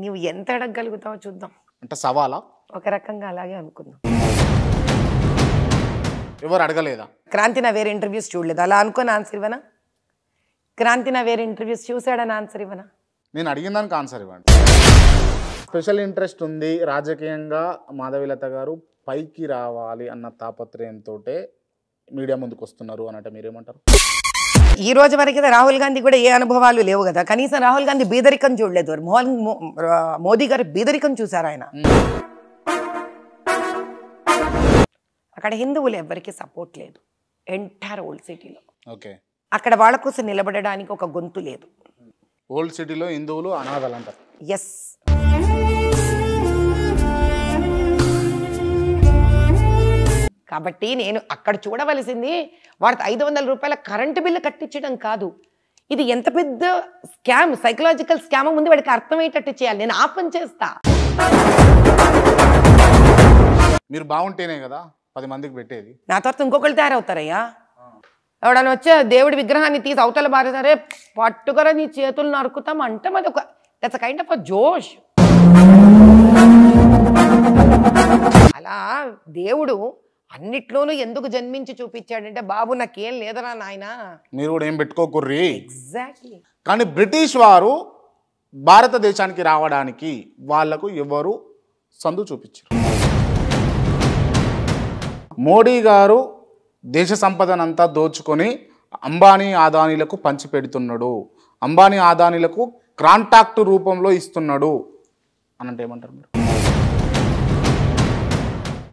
నువ్వు ఎంత అడగగలుగుతావో చూద్దాం. అంటే సవాలా? ఒక రకంగా అలాగే అనుకుందాం. ఎవరు అడగలేదా? క్రాంతి నా వేరే ఇంటర్వ్యూస్ చూడలేదు, అలా అనుకోని ఆన్సర్ ఇవ్వనా? క్రాంతి నా వేరే ఇంటర్వ్యూస్ చూసాడని ఆన్సర్ ఇవ్వనా? నేను అడిగిన దానికి ఆన్సర్ ఇవ్వండి. స్పెషల్ ఇంట్రెస్ట్ ఉంది రాజకీయంగా, మాధవీలత గారు పైకి రావాలి అన్న తాపత్రయంతో మీడియా ముందుకు వస్తున్నారు అనంటే మీరేమంటారు? ఈ రోజు వరకు రాహుల్ గాంధీ కూడా ఏ అనుభవాలు లేవు కదా, కనీసం రాహుల్ గాంధీ బీదరికం చూడలేదు. మోదీ గారు బీదరికం చూసారు ఆయన. అక్కడ హిందువులు ఎవరికి సపోర్ట్ లేదు ఎంటైర్ ఓల్డ్ సిటీలో. ఓకే, అక్కడ వాళ్ళ కోసం నిలబడడానికి ఒక గొంతు లేదు. ఓల్డ్ సిటీలో హిందువులు అనాథలు అంటారు. ఎస్, కాబట్టి నేను అక్కడ చూడవలసింది వాడికి 500 రూపాయల కరెంటు బిల్లు కట్టించడం కాదు. ఇది ఎంత పెద్ద స్కామ్, సైకలాజికల్ స్కామ్ ముందు వాడికి అర్థమయ్యేటట్టు చేయాలి. నేను ఆ పని చేస్తా. మీరు బాగుంటేనే కదా 10 మందికి పెట్టేది. నా తర్వాత ఇంకొకళ్ళు తయారవుతారయ్యా. ఎవడని వచ్చే దేవుడి విగ్రహాన్ని తీసి అవతల బారేసరే పట్టుకర నీ చేతులు నరుకుతాం అంటే అది ఒక దట్స్ కైండ్ ఆఫ్ జోష్. అలా దేవుడు అన్నిట్లోనూ ఎందుకు జన్మించి చూపించాడంటే, బాబు నాకేం లేదరా నాయన, మీరు కూడా ఏం పెట్టుకోకుర్రి. ఎగ్జాక్ట్లీ. కానీ బ్రిటిష్ వారు భారతదేశానికి రావడానికి వాళ్లకు ఎవరు సందు చూపించారు? మోడీ గారు దేశ సంపదనంతా దోచుకొని అంబానీ ఆదానీలకు పంచిపెడుతున్నాడు, అంబానీ ఆదానీలకు కాంట్రాక్ట్ రూపంలో ఇస్తున్నాడు అనంటే ఏమంటారు మీరు?